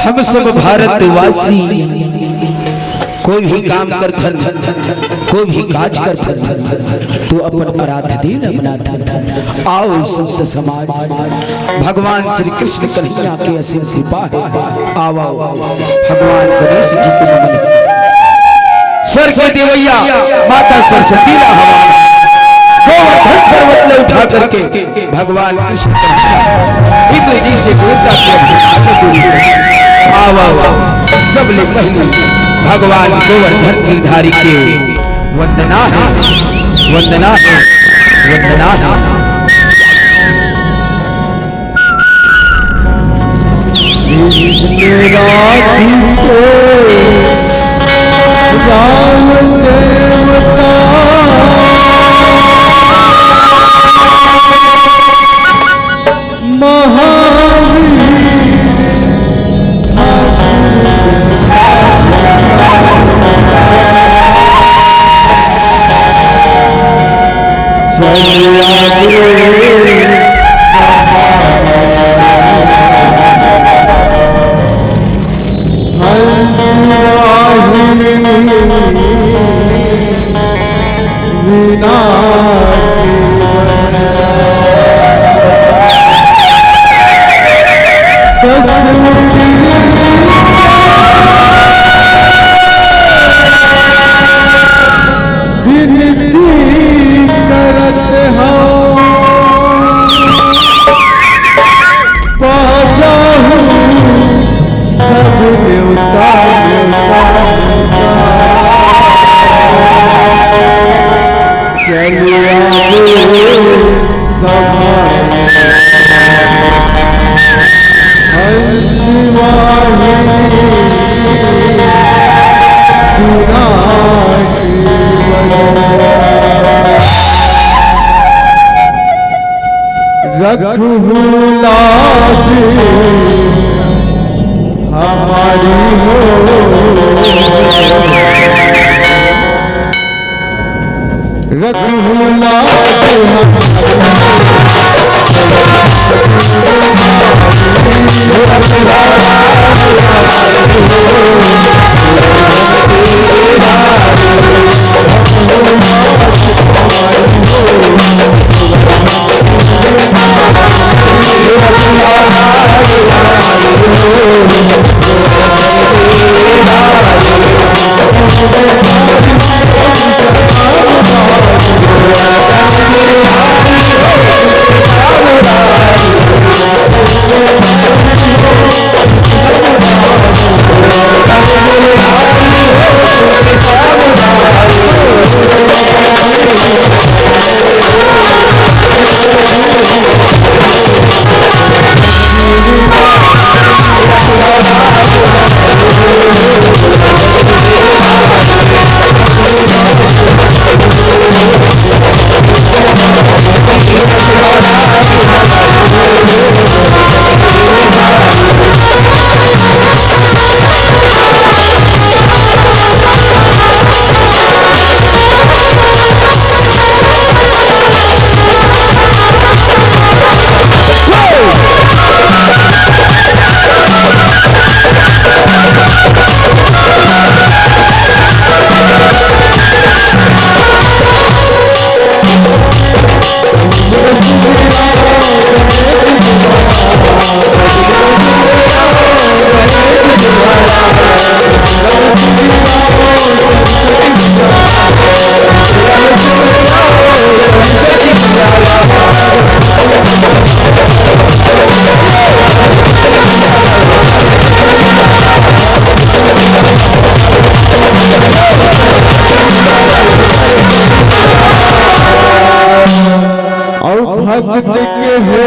हम सब भारतवासी कोई भी काम करथन कोई भी काज करथन तो अपन आराध्य दिन मनाथन। आओ संत समाज भगवान श्री कृष्ण कन्हैया के असीम कृपा है। आओ भगवान गणेश जी को नमन। स्वर्ग के देवैया माता सरस्वती का हवाला गोवर्धन पर्वत ले उठा करके भगवान कृष्ण इंद्र जी से सब ले पहले भगवान गोवर्धन गिरधारी के वंदना है, वंदना है, वंदना है। हमारी हो रघुला भक्त के है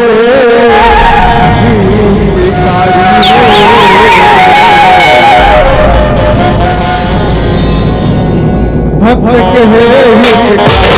भक्त के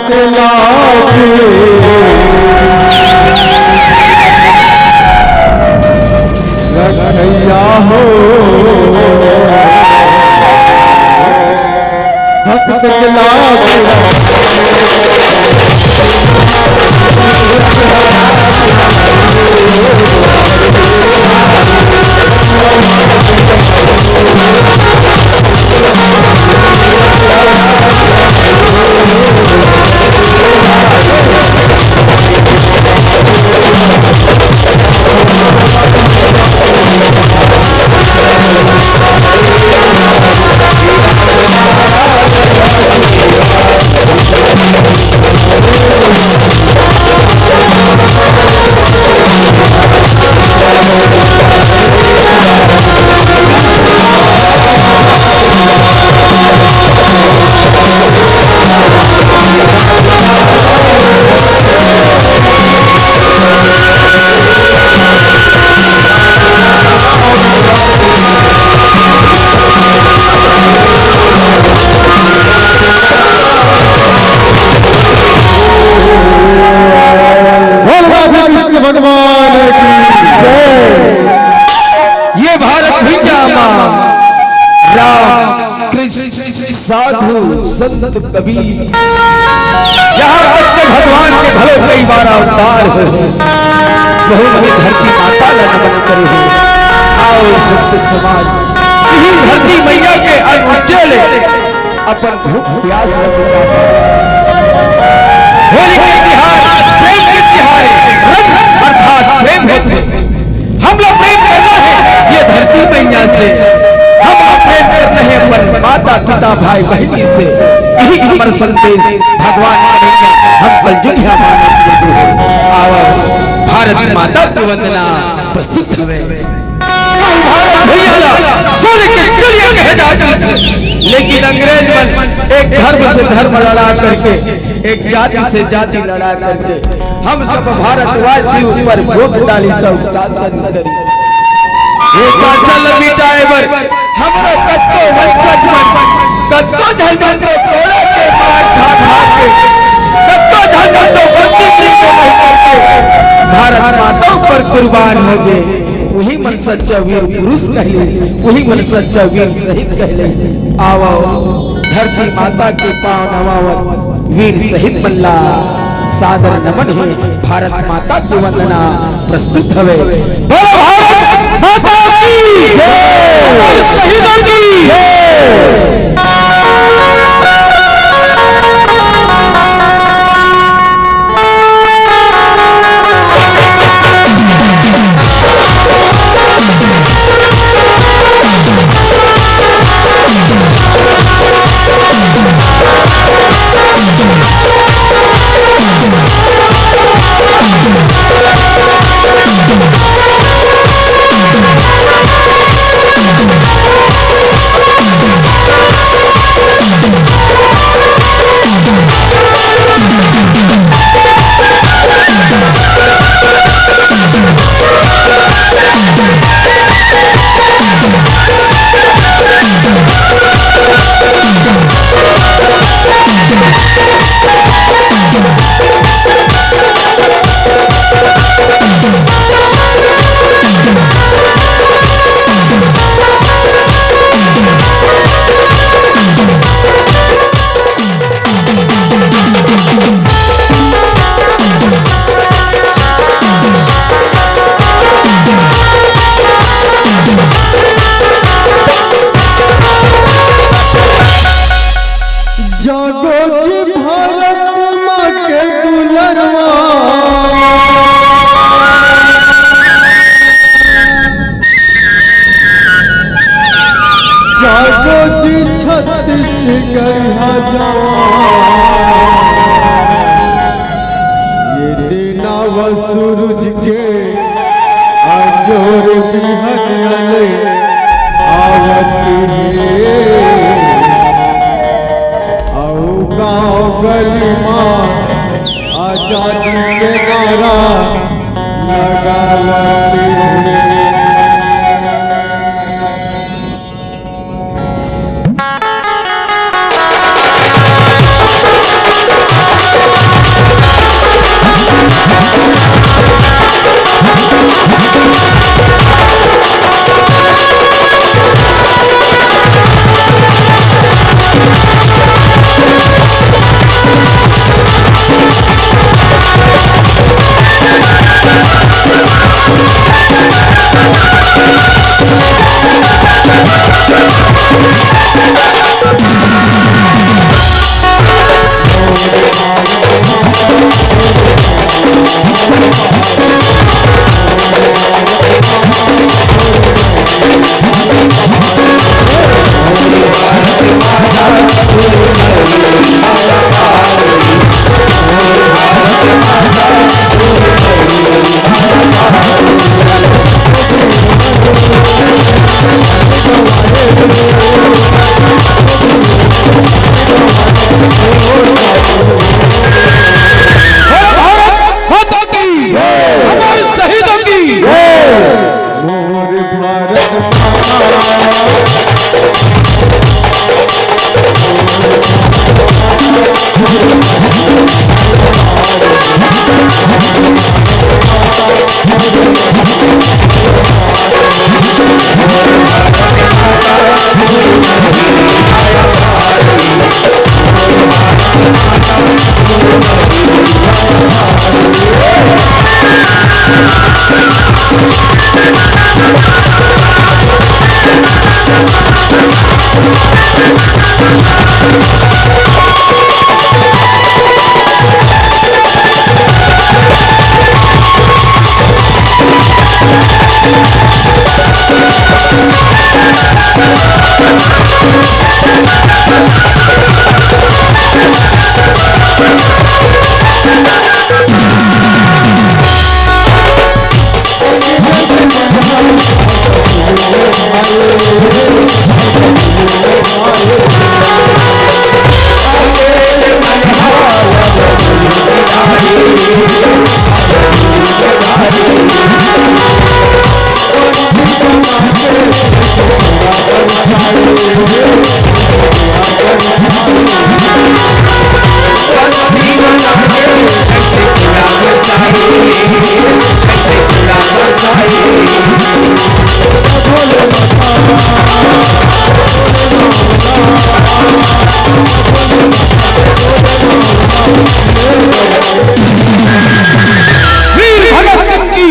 के लागे रखैया हो भक्त के लागे भगवान की जय। ये भारत भैया मां राम कृष्ण साधु संत कबीर यहाँ तक के भगवान के भले कई बार अवतार है बहु हमें धरती माता नमन करे हो। आओ संत समाज यही धरती मैया के अनुज्जल अपन भूख प्यास में होली के त्योहार प्रेम के त्योहार रंग अर्थात प्रेम होते हम लोग प्रेम करना है ये धरती मैया से हम प्रेम कर रहे हैं अपन माता पिता भाई बहनी से यही हमारा संदेश भगवान करेंगे हम कल जुलिया आओ भारत माता की वंदना प्रस्तुत हवे भारत भैया सोने के चिड़िया कहे जाते लेकिन अंग्रेज मन एक धर्म से धर्म लड़ा करके एक जाति से जाति लड़ा करके हम सब भारतवासी ऊपर वोट डाली सब शासन करी ये शासन मिटाएवर हमरो कत्तो वंशज मन कत्तो झलझल को तोड़े के मार खा खा के कत्तो झलझल को बंदी को नहीं करके भारत माता पर कुर्बान हो गए वही मन सच्चा वीर पुरुष कहले वही मन सच्चा वीर शहीद कहले आओ धरती माता के पांव नवावत वीर शहीद मल्ला सादर नमन है भारत माता की वंदना प्रस्तुत हवे बोलो भारत माता की जय शहीदों की जय। सूरज के अंजोर बिहनले आवती आओ गाँव गली माँ आजादी के नारा लगावती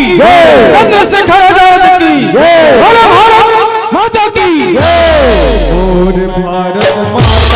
चंद्रशेखर आजाद की बोलो भारत माता की और भारत माता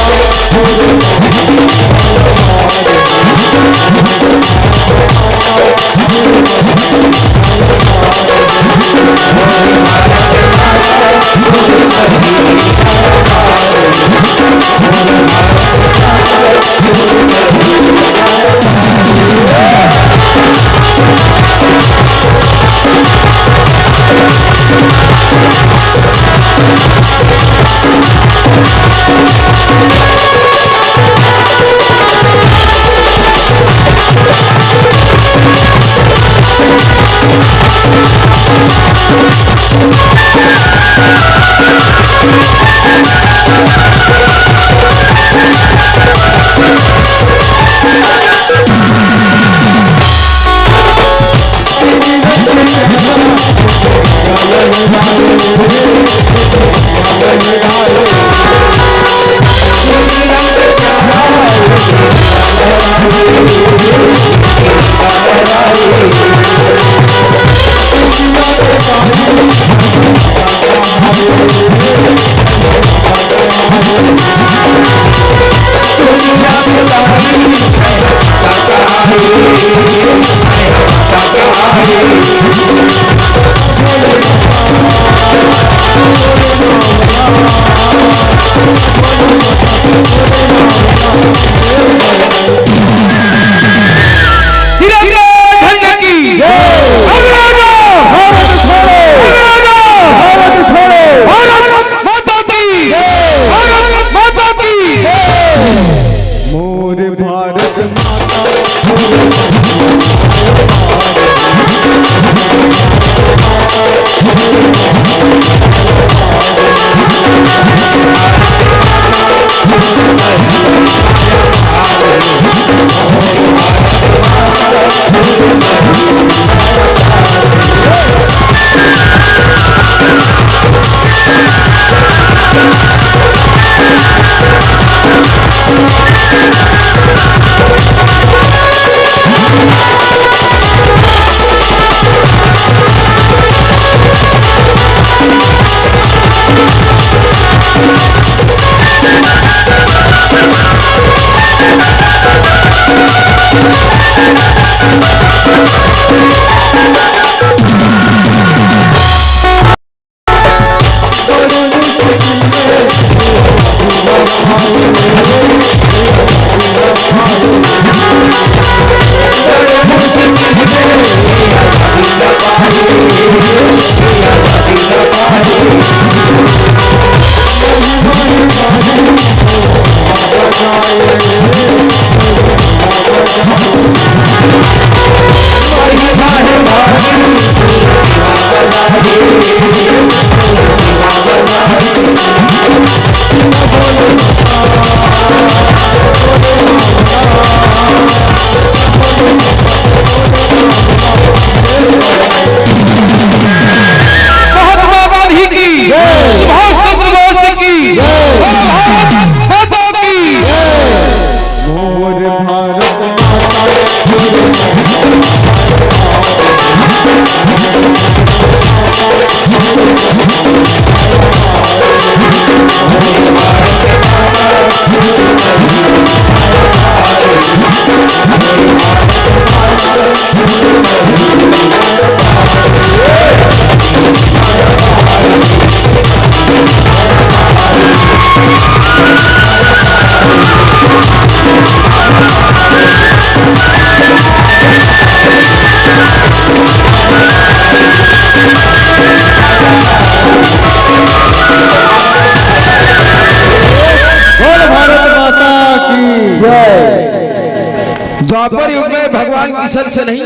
द्वापर युग में भगवान किशन से नहीं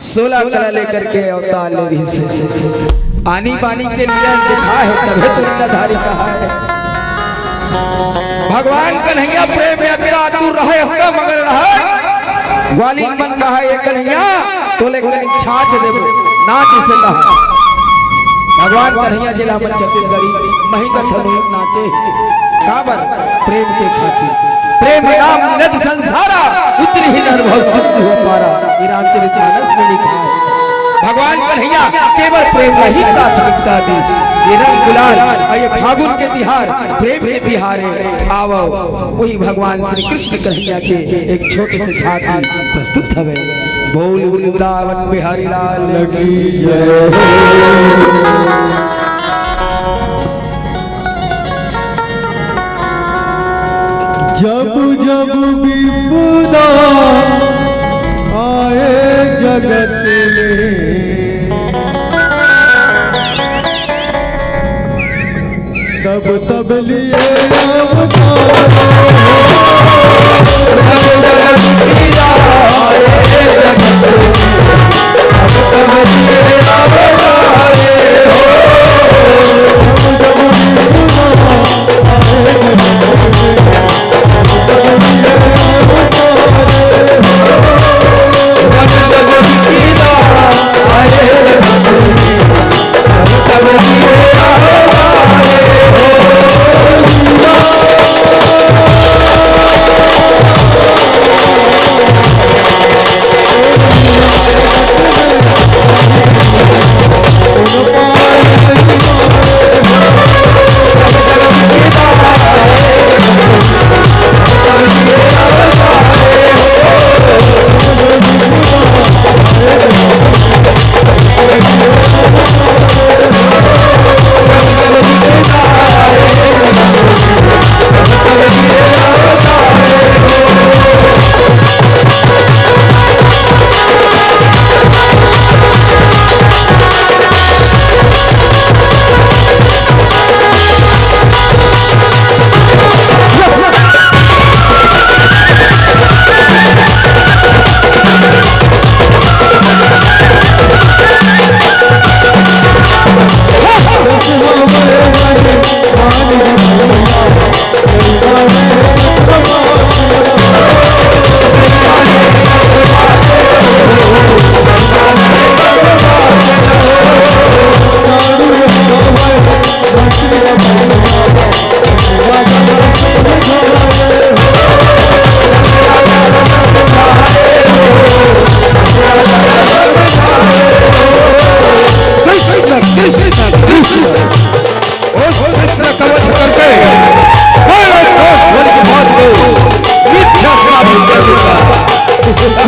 16 कला लेकर के अवतार ले रही से आनी बानी के लिए दिखा है तभी तो धारी कहा है भगवान कन्हैया प्रेम में अपना दूर रहे होगा मगर रहे ग्वाली मन कहा ये कन्हैया तो लेकिन छाछ दे नाच से कहा भगवान कन्हैया जिला में छत्तीसगढ़ी मही का थनु नाचे काबर प्रेम के खातिर प्रेम नाम नद संसारा उतनी ही अनुभव सिद्ध हो पारा ये रामचरितमानस में लिखा है भगवान कन्हैया केवल प्रेम का ही प्राथमिकता दी ये रंग गुलाल और ये फागुन के तिहार प्रेम के तिहारे आवो वही भगवान श्री कृष्ण कन्हैया के एक छोटे से झांकी प्रस्तुत हवे बोल वृंदावन बिहारी लाल की जय। जब जब विपदा आए जगत में तब तब लिए मिथ्या साबित कर दूंगा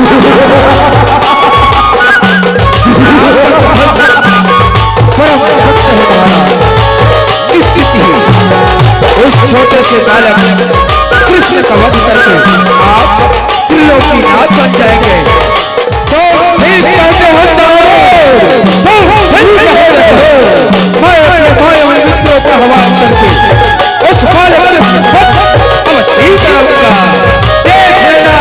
छोटे से बालक कृष्ण का वध करके आप त्रिलोकीनाथ बन जाएंगे। तो ठीक कहते हो मैं अपने माया मित्रों का हवाला करके उस बालक कृष्ण अवधि कराऊंगा। देख लेना।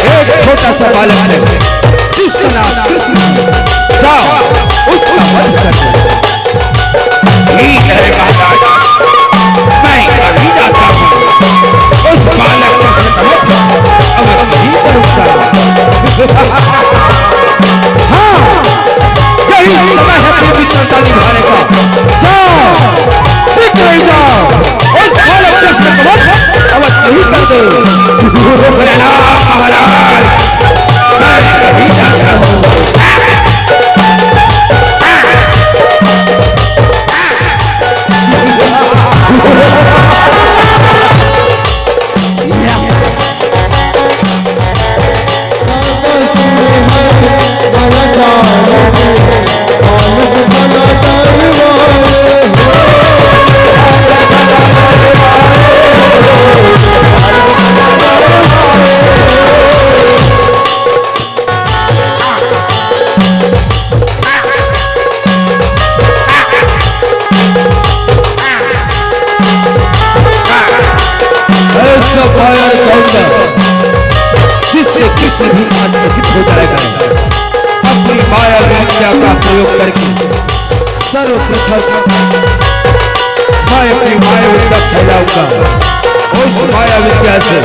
एक छोटा सा बालक है जिसका नाम कृष्ण है। जाओ उसका वध कर दो। ठीक है महाराज, मैं अभी जाता हूँ। उस बालक का वध अवश्य ही करूँगा। हाँ, यही समय है अपनी मित्रता निभाने का। जाओ शीघ्र ही जाओ, उस बालक कृष्ण का वध अवश्य ही कर दो। जिससे कृष्ण भी आत्महित हो जाएगा। अपनी माया विद्या का प्रयोग करके सर्वप्रथम मैं अपनी माया विद्या फैलाऊंगा। उस माया विद्या से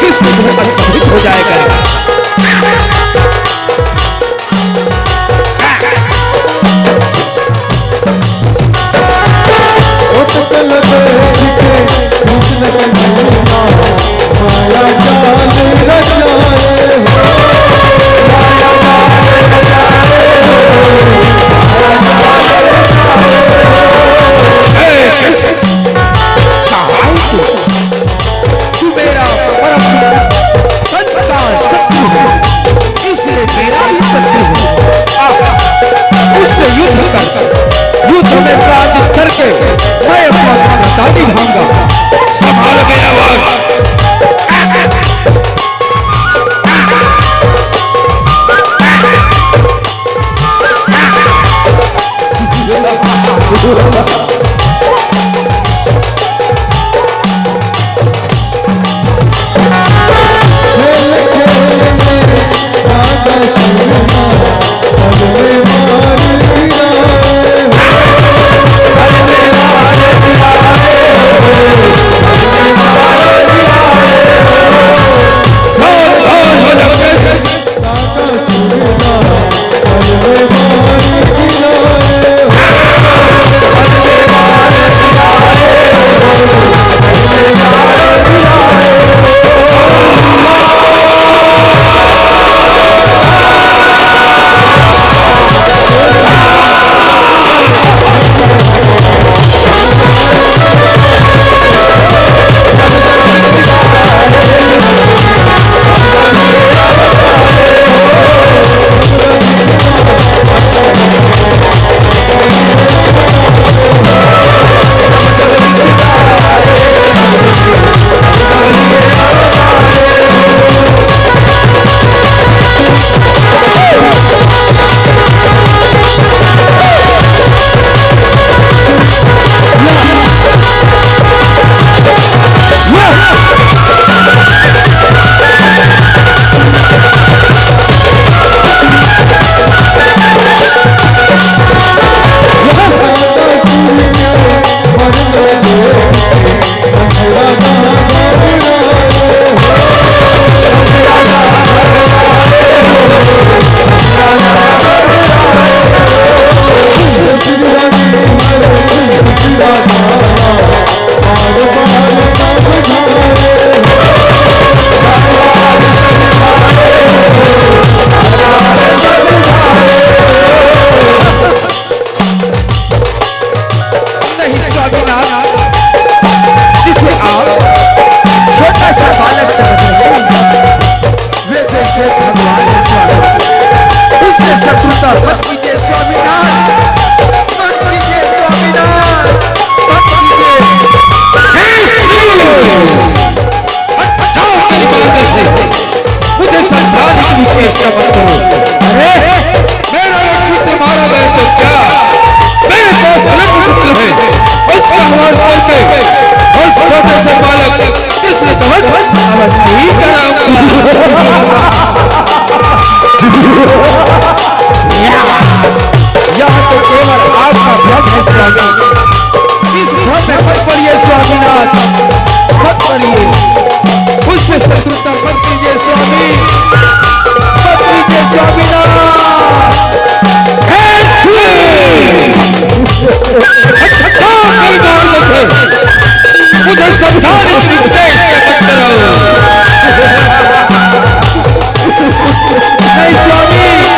कृष्ण भी आत्महित हो जाएगा। तू मेरा परम संस्कार शत्रु है। युद्ध कर, युद्ध में पराजित करके मैं अपना दादी ढाऊंगा। संभाल मेरा वार। नहीं स्वामी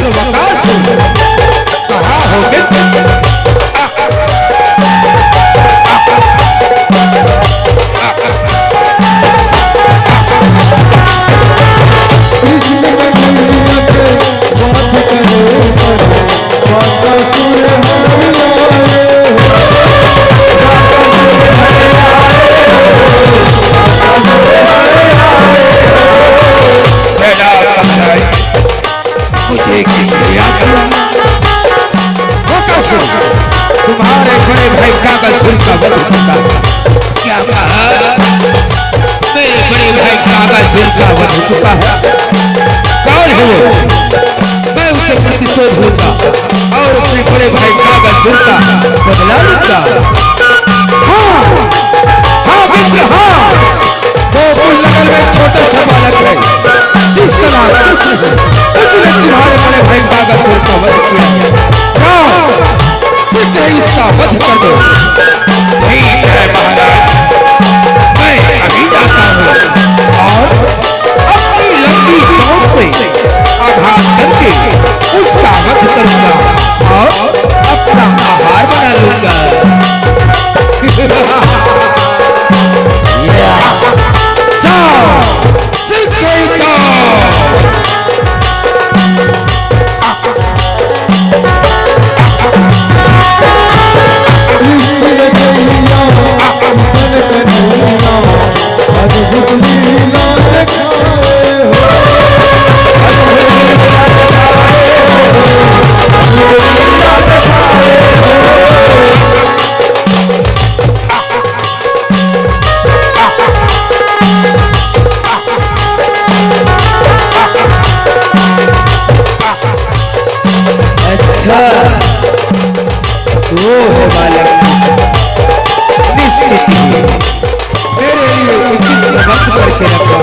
वकास कहाँ होगे? तुम्हारे बड़े भाई कागज सुलका बन चुका। क्या कहा? मेरे बड़े भाई कागज सुलका बन चुका है। कौन है वो? मैं उसे प्रतिशोध लूंगा और अपने बड़े भाई कागज सुलका बदला लूंगा। हाँ हाँ मित्र हाँ, वो लगल में छोटा सा बालक है जिसका नाम कृष्ण है। उसने तुम्हारे बड़े भाई कागज सुलका वध किया। इसका वध कर दो। ठीक है महाराज, मैं अभी जाता हूँ और अपनी लंबी चौक से आघात करके उसका वध करूंगा और अपना आहार बना लूंगा। जाओ सीधे जाओ। वो है बालक निश्चित ही मेरे लिए उचित प्रबंध करके रखा।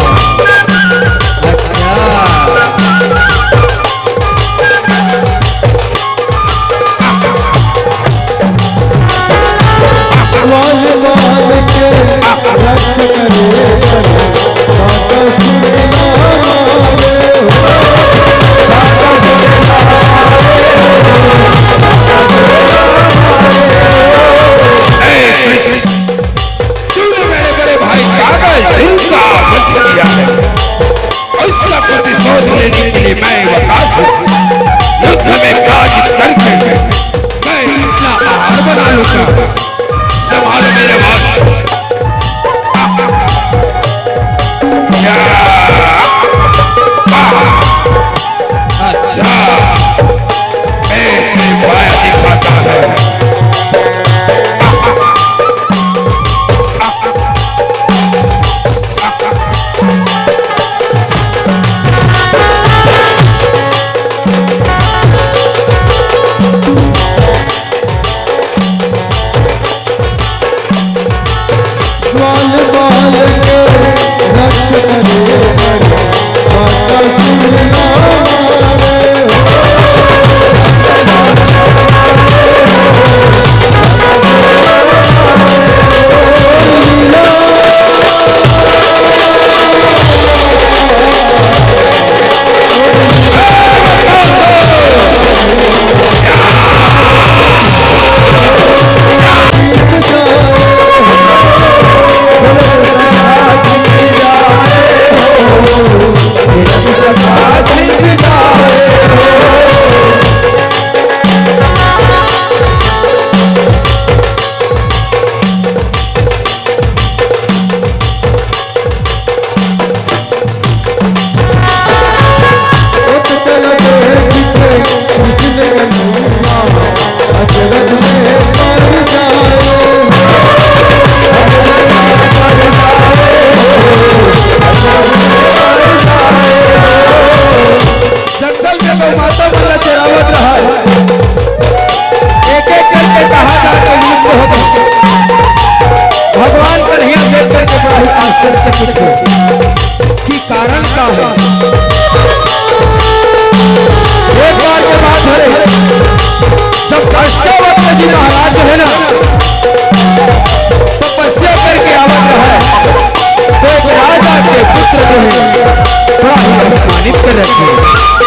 अच्छा इसका प्रतिशोध लेने के लिए मैं वकास हूँ। युद्ध में पराजित करके मैं अपना आहार बना लूंगा। संभालो मेरे बात। अच्छा ऐसे माया दिखाता है। कि कारण क्या है? एक बार के बात है जब अष्टावक्र जी महाराज है ना तपस्या करके आवत है तो राजा के पुत्र जो है थोड़ा अपमानित कर रहे थे।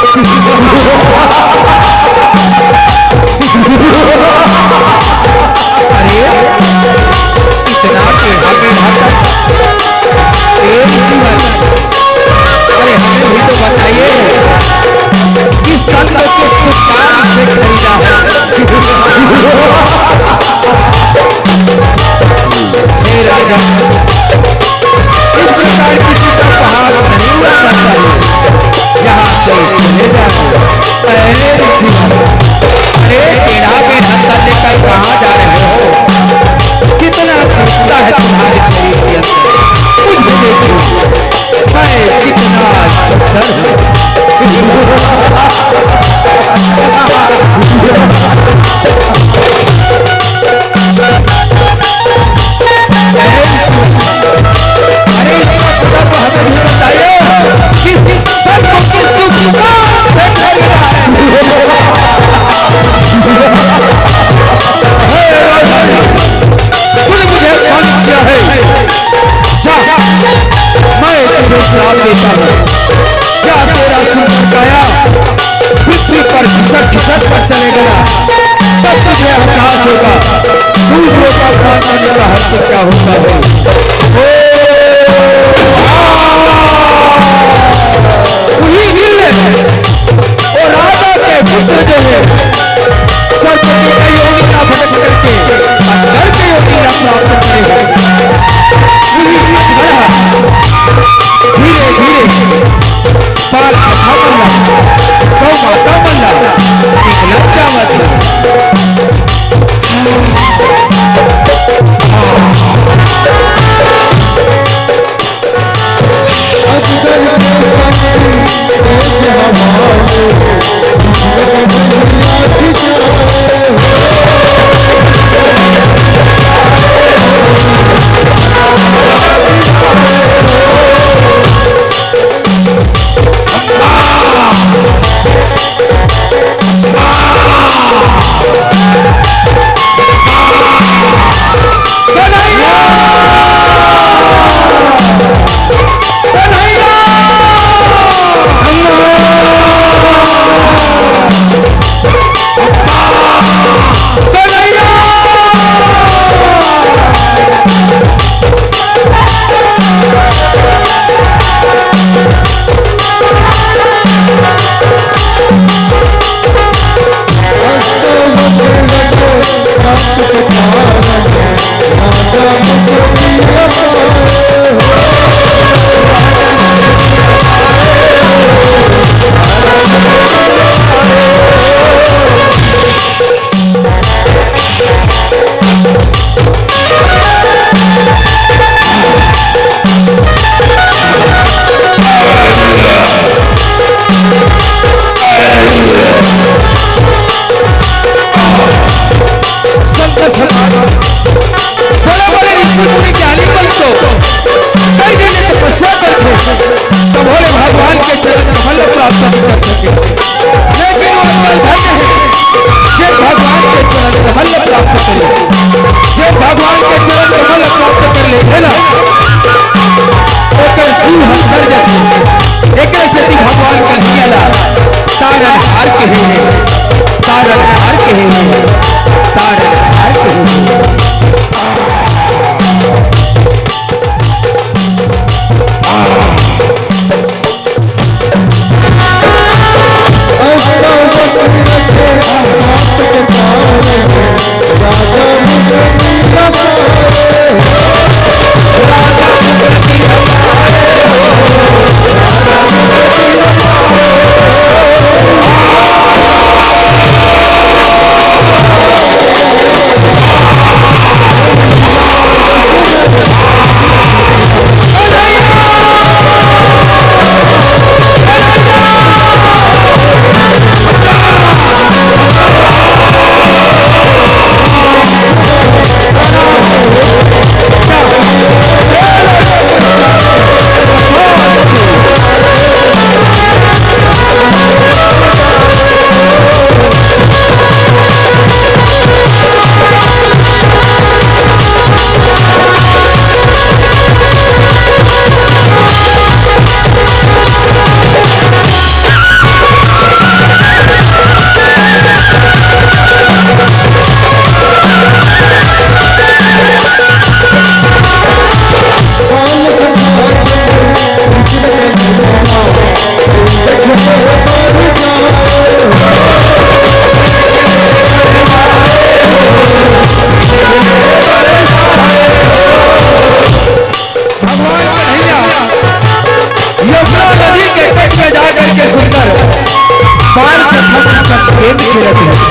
गेम खेलते हैं।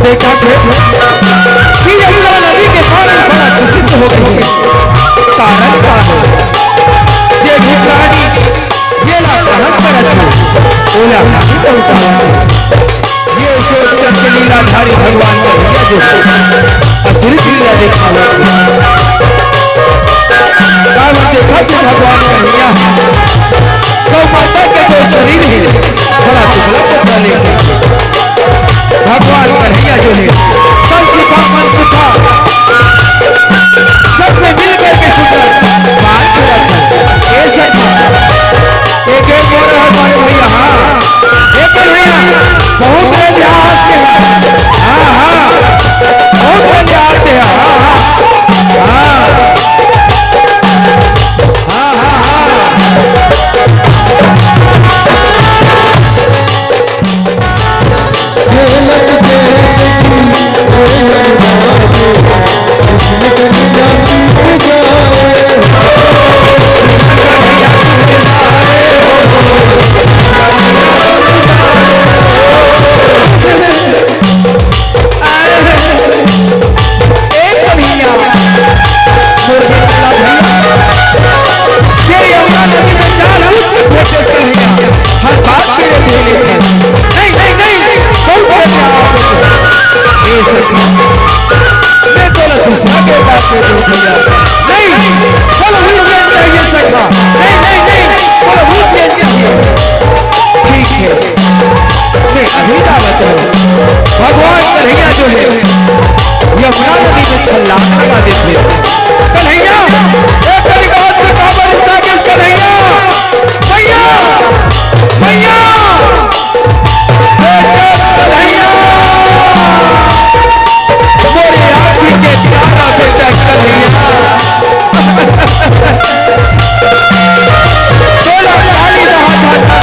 देखा थे कि यमुना नदी के पानी बड़ा दूषित हो गई है। कारण का है जे भी प्राणी येला ग्रहण करत है ओला नहीं पहुंचावा ये सोचकर के लीलाधारी भगवान कन्हैया जो अचरित लीला दिखावा। काम देखा कि भगवान कन्हैया गौ माता के जो शरीर है बड़ा दुबला पतला लेके भगवान कन्हैया जो है मन सुखा सब में मिल करके सुंदर बात करत है। ये सखा एक एक बोल रहा भाई भैया हाँ एक भैया बहुत इतिहास के हाँ हाँ बहुत इतिहास है हाँ हाँ भगवान कन्हैया जो है यमुना नदी में छलांग लगा देते कन्हैया तेरी बात में काबर साबित कन्हैया भैया भैया कन्हैया मोरे आँखी के प्यारा बेटा कन्हैया बोला काली रहा था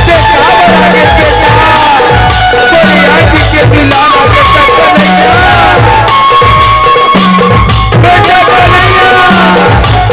देखा बड़ा के बेटा मोरे आँखी के दुलारा बेटा कन्हैया बेटा कन्हैया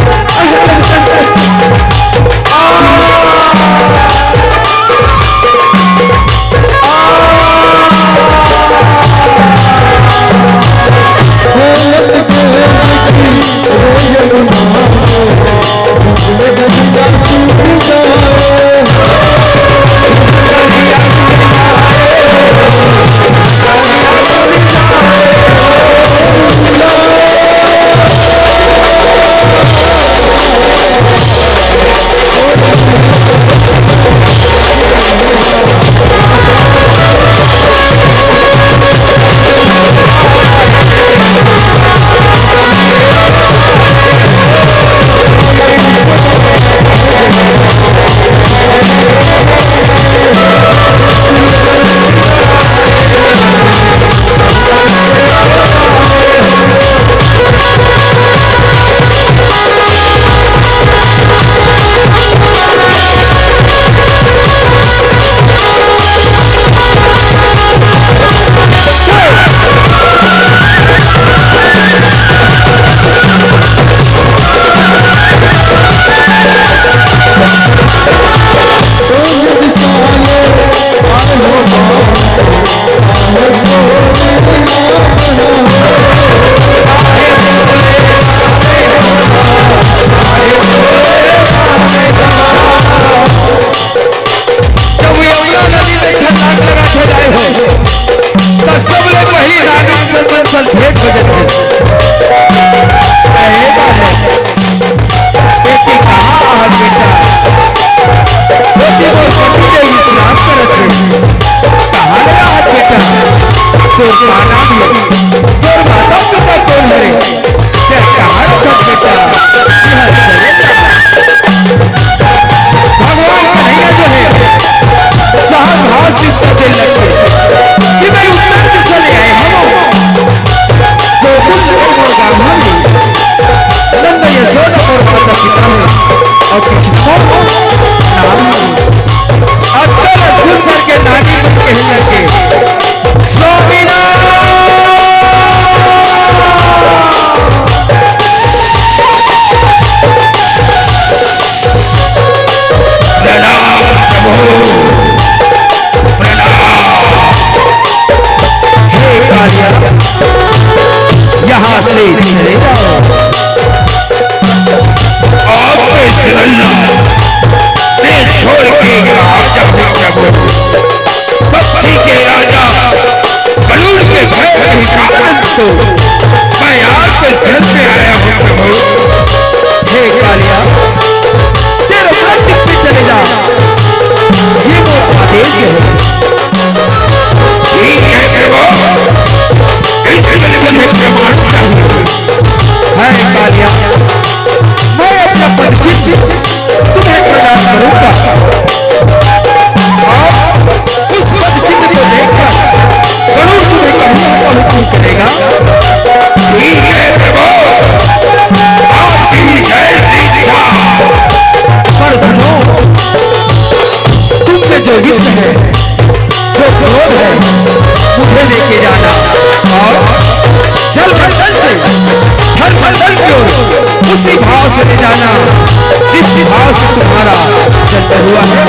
कालिया यहाँ से चले जाओ। आपके सिरल्ला मैं छोड़ के कहा जाऊं प्रभु। पक्षी के राजा गरुड़ के भय के कारण तो मैं आपके शरण में आया हूं प्रभु। हे कालिया तेरे मंदिर पे चले जा, ये वो आदेश है। ठीक है प्रभु, इसमें मुझे मानना है कालिया, मैं अपना परिचित तुम्हें प्रदान करूंगा और उस परिचित को देखकर गरुड़ तुम्हें कहने का हुक्म करेगा। ठीक है प्रभु, आपकी कैसी इच्छा। पर सुनो, तुम में जो इष्ट है, जो क्रोध है, मुझे लेके जाना और जल मंडल से हर मंडल की ओर उसी भाव से ले जाना जिस भाव से तुम्हारा जन्म हुआ है।